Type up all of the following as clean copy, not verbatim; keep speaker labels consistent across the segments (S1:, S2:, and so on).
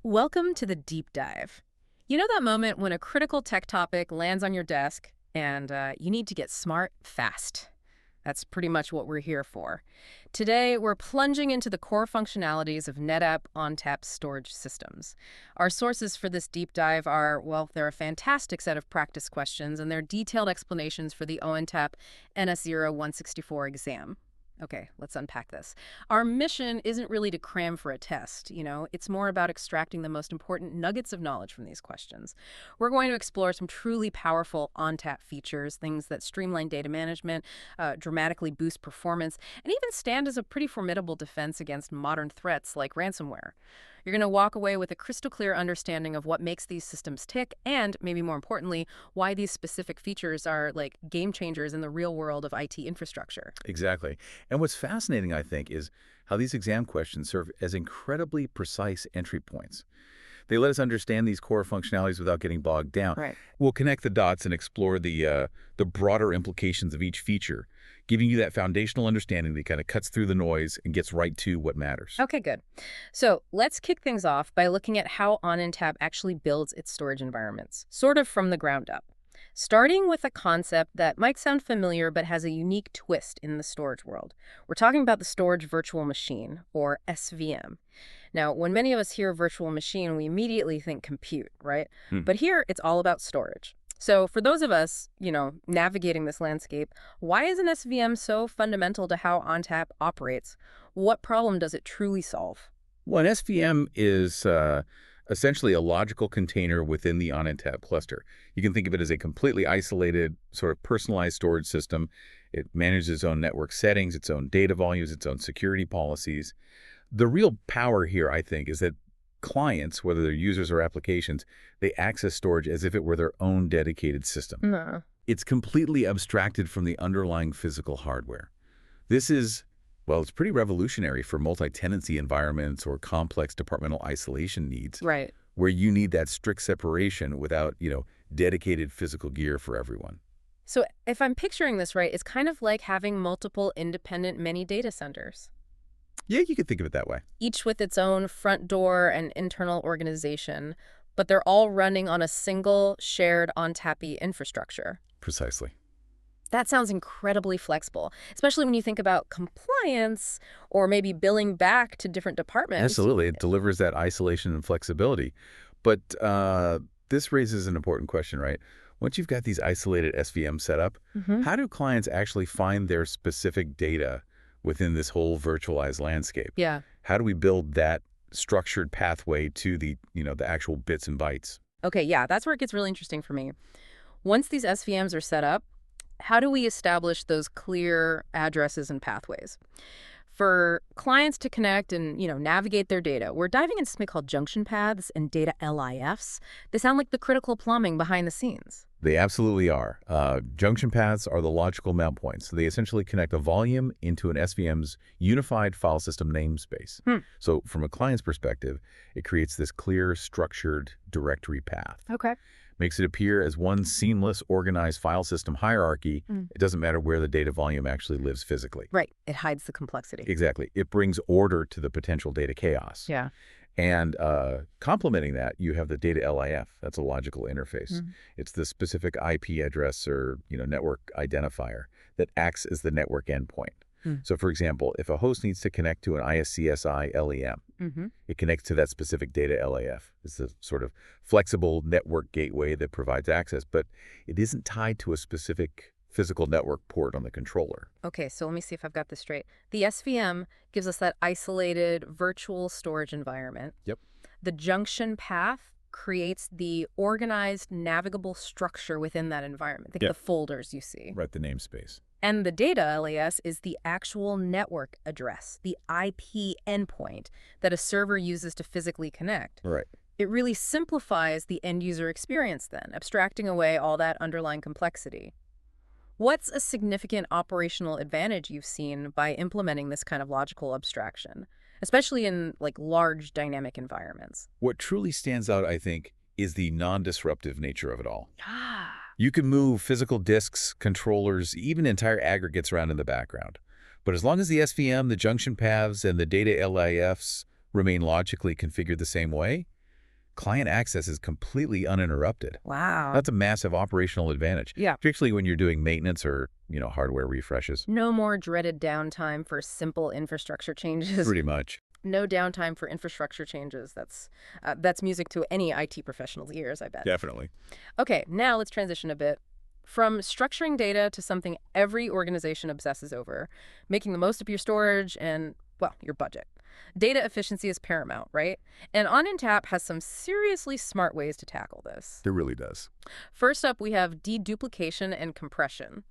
S1: Welcome to the deep dive. You know that moment when a critical tech topic lands on your desk and you need to get smart fast? That's pretty much what we're here for. Today, we're plunging into the core functionalities of NetApp ONTAP storage systems. Our sources for this deep dive are, well, they're a fantastic set of practice questions and they're detailed explanations for the ONTAP NS0-164 exam. Okay, let's unpack this. Our mission isn't really to cram for a test, it's more about extracting the most important nuggets of knowledge from these questions. We're going to explore some truly powerful ONTAP features, things that streamline data management, dramatically boost performance, and even stand as a pretty formidable defense against modern threats like ransomware. You're going to walk away with a crystal clear understanding of what makes these systems tick and, maybe more importantly, why these specific features are like game changers in the real world of IT infrastructure.
S2: Exactly. And what's fascinating, I think, is how these exam questions serve as incredibly precise entry points. They let us understand these core functionalities without getting bogged down.
S1: Right.
S2: We'll connect the dots and explore the broader implications of each feature, giving you that foundational understanding that kind of cuts through the noise and gets right to what matters.
S1: Okay, good. So let's kick things off by looking at how ONTAP actually builds its storage environments, sort of from the ground up. Starting with a concept that might sound familiar but has a unique twist in the storage world. We're talking about the storage virtual machine, or SVM. Now, when many of us hear virtual machine, we immediately think compute, right? But here, it's all about storage. So for those of us, navigating this landscape, why is an SVM so fundamental to how ONTAP operates? What problem does it truly solve?
S2: Well, an SVM is essentially a logical container within the ONTAP cluster. You can think of it as a completely isolated, sort of personalized storage system. It manages its own network settings, its own data volumes, its own security policies. The real power here, I think, is that clients, whether they're users or applications, they access storage as if it were their own dedicated system.
S1: No.
S2: It's completely abstracted from the underlying physical hardware. This is, well, it's pretty revolutionary for multi-tenancy environments or complex departmental isolation needs.
S1: Right.
S2: Where you need that strict separation without, dedicated physical gear for everyone.
S1: So if I'm picturing this right, it's kind of like having multiple independent mini data centers,
S2: Yeah, you could think of it that way.
S1: each with its own front door and internal organization, but they're all running on a single shared ONTAP infrastructure.
S2: Precisely.
S1: That sounds incredibly flexible, especially when you think about compliance or maybe billing back to different departments.
S2: Absolutely. It delivers that isolation and flexibility. But this raises an important question, right? Once you've got these isolated SVMs set up, how do clients actually find their specific data within this whole virtualized landscape?
S1: Yeah.
S2: How do we build that structured pathway to the actual bits and bytes?
S1: Okay, yeah, that's where it gets really interesting for me. Once these SVMs are set up, how do we establish those clear addresses and pathways? For clients to connect and, navigate their data, we're diving into something called junction paths and data LIFs. They sound like the critical plumbing behind the scenes.
S2: They absolutely are. Junction paths are the logical mount points. They essentially connect a volume into an SVM's unified file system namespace. So from a client's perspective, it creates this clear, structured directory path.
S1: Okay.
S2: Makes it appear as one seamless, organized file system hierarchy. It doesn't matter where the data volume actually lives physically.
S1: Right. It hides the complexity.
S2: Exactly. It brings order to the potential data chaos.
S1: Yeah.
S2: And complementing that, you have the data LIF. That's a logical interface. It's the specific IP address or network identifier that acts as the network endpoint. So, for example, if a host needs to connect to an ISCSI LEM, it connects to that specific data LAF. It's a sort of flexible network gateway that provides access, but it isn't tied to a specific physical network port on the controller.
S1: Okay, so let me see if I've got this straight. The SVM gives us that isolated virtual storage environment.
S2: Yep.
S1: The junction path creates the organized navigable structure within that environment. Think of the folders you see.
S2: Right, the namespace.
S1: And the data LAS is the actual network address, the IP endpoint that a server uses to physically connect.
S2: Right.
S1: It really simplifies the end user experience then, abstracting away all that underlying complexity. What's a significant operational advantage you've seen by implementing this kind of logical abstraction, especially in large dynamic environments?
S2: What truly stands out, I think, is the non-disruptive nature of it all.
S1: Ah.
S2: You can move physical disks, controllers, even entire aggregates around in the background. But as long as the SVM, the junction paths, and the data LIFs remain logically configured the same way, client access is completely uninterrupted.
S1: Wow.
S2: That's a massive operational advantage,
S1: Yeah.
S2: particularly when you're doing maintenance or, hardware refreshes.
S1: No more dreaded downtime for simple infrastructure changes.
S2: Pretty much.
S1: No downtime for infrastructure changes. That's music to any IT professional's ears, I bet.
S2: Definitely.
S1: Okay, now let's transition a bit from structuring data to something every organization obsesses over, making the most of your storage and, well, your budget. Data efficiency is paramount, right? And ONTAP has some seriously smart ways to tackle this.
S2: It really does.
S1: First up, we have deduplication and compression.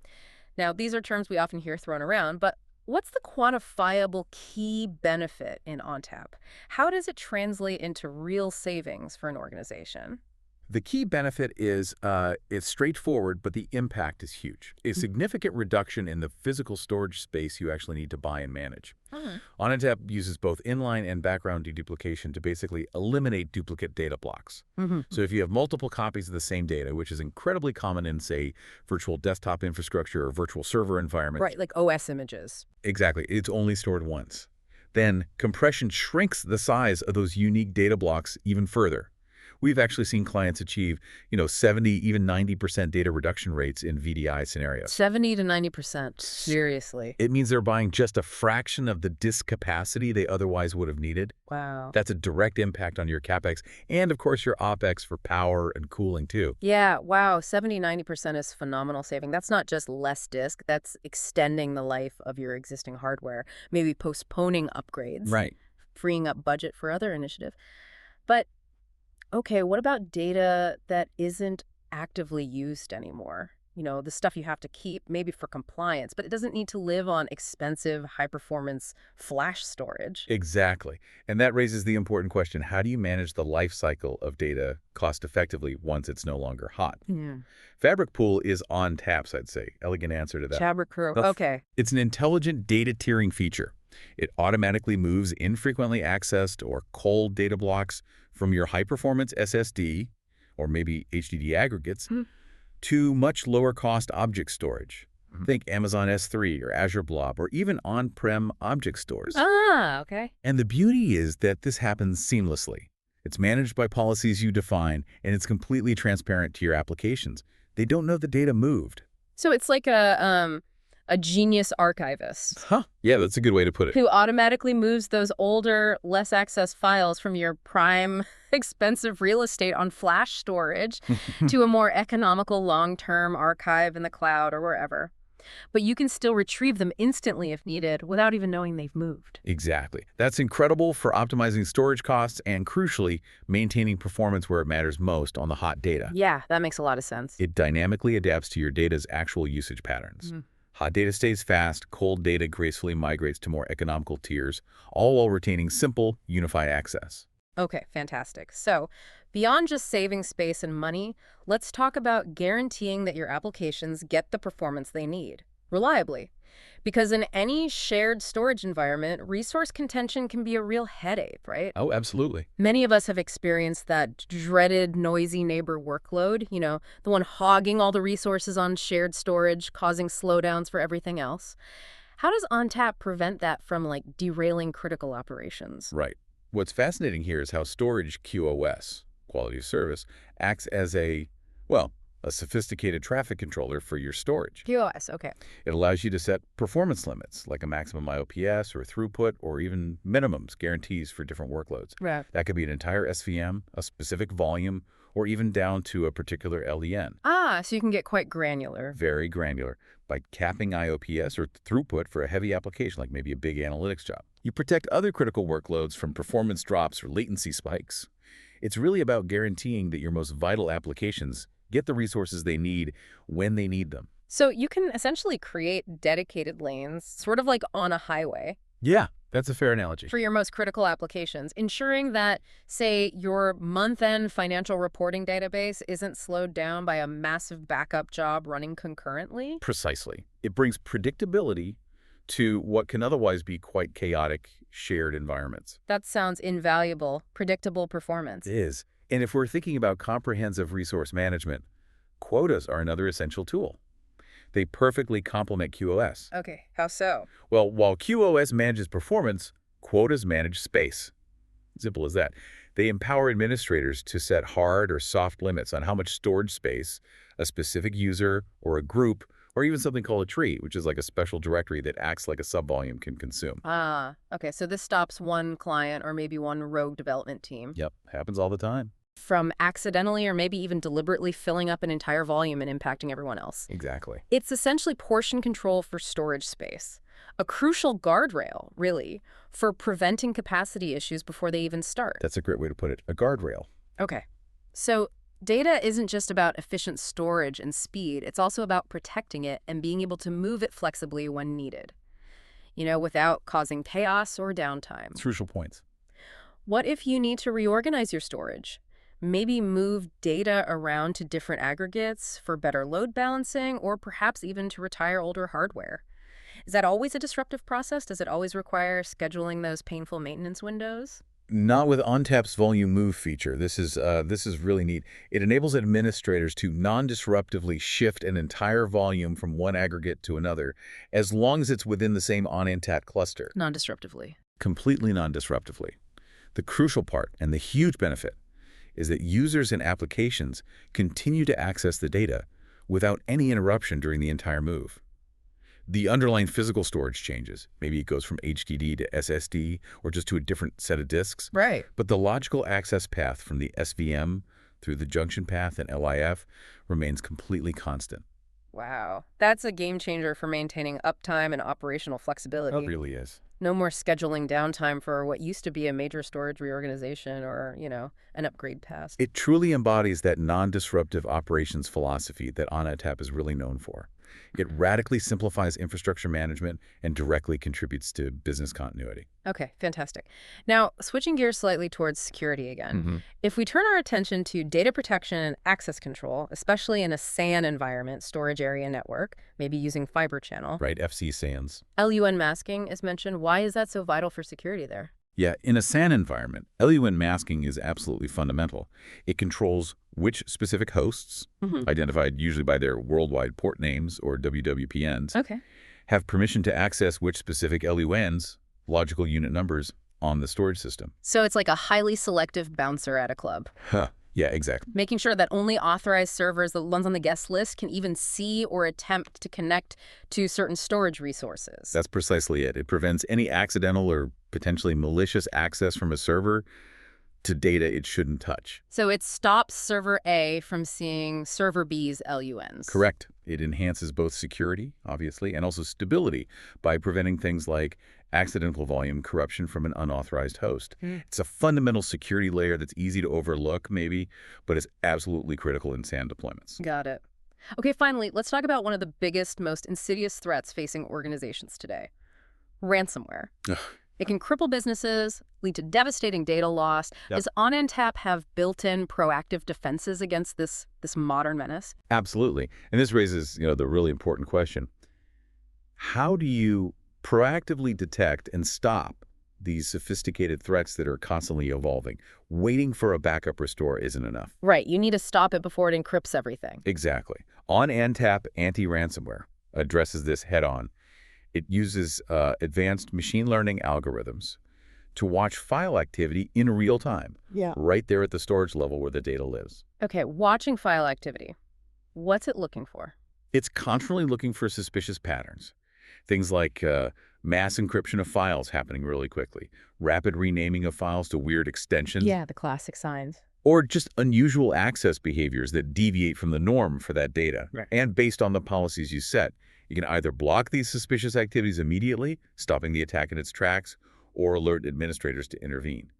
S1: Now, these are terms we often hear thrown around, but what's the quantifiable key benefit in ONTAP? How does it translate into real savings for an organization?
S2: The key benefit is it's straightforward, but the impact is huge. A significant reduction in the physical storage space you actually need to buy and manage. ONTAP uses both inline and background deduplication to basically eliminate duplicate data blocks. So if you have multiple copies of the same data, which is incredibly common in, say, virtual desktop infrastructure or virtual server environments.
S1: Right, like OS images.
S2: Exactly. It's only stored once. Then compression shrinks the size of those unique data blocks even further. We've actually seen clients achieve, 70, even 90% data reduction rates in VDI scenarios.
S1: 70 to 90%. Seriously.
S2: It means they're buying just a fraction of the disk capacity they otherwise would have needed.
S1: Wow.
S2: That's a direct impact on your CapEx and, of course, your OpEx for power and cooling, too.
S1: Yeah, wow. 70, 90% is phenomenal saving. That's not just less disk. That's extending the life of your existing hardware, maybe postponing upgrades.
S2: Right.
S1: Freeing up budget for other initiative. But okay, what about data that isn't actively used anymore? The stuff you have to keep, maybe for compliance, but it doesn't need to live on expensive, high-performance flash storage.
S2: Exactly. And that raises the important question, how do you manage the life cycle of data cost-effectively once it's no longer hot?
S1: Yeah.
S2: Fabric Pool is on taps, I'd say. Elegant answer to that.
S1: Fabric Pool, okay.
S2: It's an intelligent data tiering feature. It automatically moves infrequently accessed or cold data blocks from your high-performance SSD, or maybe HDD aggregates, to much lower-cost object storage. Think Amazon S3 or Azure Blob or even on-prem object stores.
S1: Ah, okay.
S2: And the beauty is that this happens seamlessly. It's managed by policies you define, and it's completely transparent to your applications. They don't know the data moved.
S1: So it's like a genius archivist.
S2: Yeah, that's a good way to put it.
S1: Who automatically moves those older, less accessed files from your prime, expensive real estate on flash storage to a more economical long-term archive in the cloud or wherever. But you can still retrieve them instantly if needed without even knowing they've moved.
S2: Exactly. That's incredible for optimizing storage costs and, crucially, maintaining performance where it matters most on the hot data.
S1: Yeah, that makes a lot of sense.
S2: It dynamically adapts to your data's actual usage patterns. Hot data stays fast, cold data gracefully migrates to more economical tiers, all while retaining simple, unified access.
S1: Okay, fantastic. So, beyond just saving space and money, let's talk about guaranteeing that your applications get the performance they need, reliably. Because in any shared storage environment, resource contention can be a real headache, right?
S2: Oh, absolutely.
S1: Many of us have experienced that dreaded noisy neighbor workload, the one hogging all the resources on shared storage, causing slowdowns for everything else. How does ONTAP prevent that from, derailing critical operations?
S2: Right. What's fascinating here is how storage QoS, quality of service, acts as a sophisticated traffic controller for your storage.
S1: QoS, okay.
S2: It allows you to set performance limits, like a maximum IOPS or throughput, or even minimums, guarantees for different workloads.
S1: Right.
S2: That could be an entire SVM, a specific volume, or even down to a particular LDN.
S1: Ah, so you can get quite granular.
S2: Very granular. By capping IOPS or throughput for a heavy application, like maybe a big analytics job, you protect other critical workloads from performance drops or latency spikes. It's really about guaranteeing that your most vital applications get the resources they need when they need them.
S1: So you can essentially create dedicated lanes, sort of like on a highway.
S2: Yeah, that's a fair analogy.
S1: For your most critical applications, ensuring that, say, your month-end financial reporting database isn't slowed down by a massive backup job running concurrently.
S2: Precisely. It brings predictability to what can otherwise be quite chaotic shared environments.
S1: That sounds invaluable. Predictable performance.
S2: It is. And if we're thinking about comprehensive resource management, quotas are another essential tool. They perfectly complement QoS.
S1: Okay, how so?
S2: Well, while QoS manages performance, quotas manage space. Simple as that. They empower administrators to set hard or soft limits on how much storage space a specific user or a group, or even something called a tree, which is like a special directory that acts like a subvolume, can consume.
S1: Ah, okay, so this stops one client or maybe one rogue development team
S2: Yep, happens all the time.
S1: from accidentally or maybe even deliberately filling up an entire volume and impacting everyone else.
S2: Exactly.
S1: It's essentially portion control for storage space, a crucial guardrail, really, for preventing capacity issues before they even start.
S2: That's a great way to put it, a guardrail.
S1: Okay, so data isn't just about efficient storage and speed, it's also about protecting it and being able to move it flexibly when needed, without causing chaos or downtime.
S2: Crucial points.
S1: What if you need to reorganize your storage? Maybe move data around to different aggregates for better load balancing, or perhaps even to retire older hardware. Is that always a disruptive process? Does it always require scheduling those painful maintenance windows?
S2: Not with ONTAP's volume move feature. This is really neat. It enables administrators to non-disruptively shift an entire volume from one aggregate to another, as long as it's within the same ONTAP cluster.
S1: Non-disruptively.
S2: Completely non-disruptively. The crucial part, and the huge benefit, is that users and applications continue to access the data without any interruption during the entire move. The underlying physical storage changes. Maybe it goes from HDD to SSD or just to a different set of disks.
S1: Right.
S2: But the logical access path from the SVM through the junction path and LIF remains completely constant.
S1: Wow. That's a game changer for maintaining uptime and operational flexibility.
S2: It really is.
S1: No more scheduling downtime for what used to be a major storage reorganization or, an upgrade path.
S2: It truly embodies that non-disruptive operations philosophy that ONTAP is really known for. It radically simplifies infrastructure management and directly contributes to business continuity.
S1: Okay, fantastic. Now, switching gears slightly towards security again. If we turn our attention to data protection and access control, especially in a SAN environment, storage area network, maybe using fiber channel.
S2: Right, FC SANs.
S1: LUN masking is mentioned. Why is that so vital for security there?
S2: Yeah, in a SAN environment, LUN masking is absolutely fundamental. It controls which specific hosts, identified usually by their worldwide port names or WWPNs,
S1: Okay.
S2: have permission to access which specific LUNs, logical unit numbers, on the storage system.
S1: So it's like a highly selective bouncer at a club.
S2: Huh. Yeah, exactly.
S1: Making sure that only authorized servers, the ones on the guest list, can even see or attempt to connect to certain storage resources.
S2: That's precisely it. It prevents any accidental or potentially malicious access from a server to data it shouldn't touch.
S1: So it stops server A from seeing server B's LUNs.
S2: Correct. It enhances both security, obviously, and also stability by preventing things like accidental volume corruption from an unauthorized host. It's a fundamental security layer that's easy to overlook, maybe, but is absolutely critical in SAN deployments.
S1: Got it. Okay, finally, let's talk about one of the biggest, most insidious threats facing organizations today: ransomware. It can cripple businesses, lead to devastating data loss.
S2: Yep.
S1: Does ONTAP have built-in proactive defenses against this modern menace?
S2: Absolutely. And this raises, the really important question. How do you proactively detect and stop these sophisticated threats that are constantly evolving? Waiting for a backup restore isn't enough.
S1: Right. You need to stop it before it encrypts everything.
S2: Exactly. ONTAP anti-ransomware addresses this head-on. It uses advanced machine learning algorithms to watch file activity in real time, right there at the storage level where the data lives.
S1: Okay, watching file activity. What's it looking for?
S2: It's constantly looking for suspicious patterns. Things like mass encryption of files happening really quickly, rapid renaming of files to weird extensions,
S1: Yeah, the classic signs.
S2: or just unusual access behaviors that deviate from the norm for that data.
S1: Right.
S2: And based on the policies you set, you can either block these suspicious activities immediately, stopping the attack in its tracks, or alert administrators to intervene.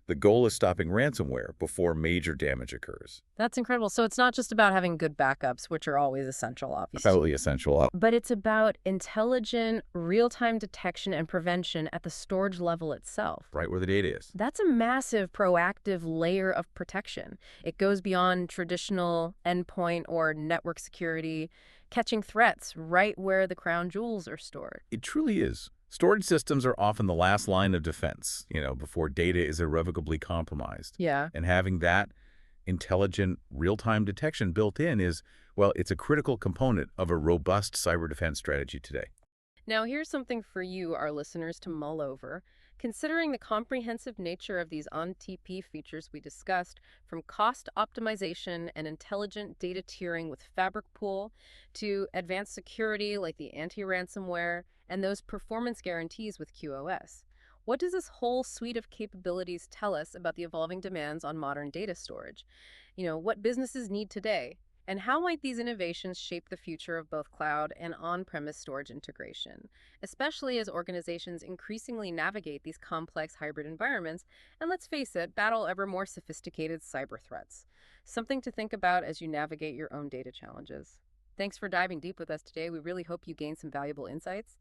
S2: The goal is stopping ransomware before major damage occurs.
S1: That's incredible. So it's not just about having good backups, which are always essential, obviously.
S2: Absolutely essential.
S1: But it's about intelligent, real-time detection and prevention at the storage level itself.
S2: Right where the data is.
S1: That's a massive proactive layer of protection. It goes beyond traditional endpoint or network security, catching threats right where the crown jewels are stored.
S2: It truly is. Storage systems are often the last line of defense, before data is irrevocably compromised.
S1: Yeah.
S2: And having that intelligent, real-time detection built in is, well, it's a critical component of a robust cyber defense strategy today.
S1: Now, here's something for you, our listeners, to mull over. Considering the comprehensive nature of these ONTP features we discussed, from cost optimization and intelligent data tiering with Fabric Pool to advanced security like the anti-ransomware and those performance guarantees with QoS, what does this whole suite of capabilities tell us about the evolving demands on modern data storage? What businesses need today? And how might these innovations shape the future of both cloud and on-premise storage integration, especially as organizations increasingly navigate these complex hybrid environments and, let's face it, battle ever more sophisticated cyber threats? Something to think about as you navigate your own data challenges. Thanks for diving deep with us today. We really hope you gained some valuable insights.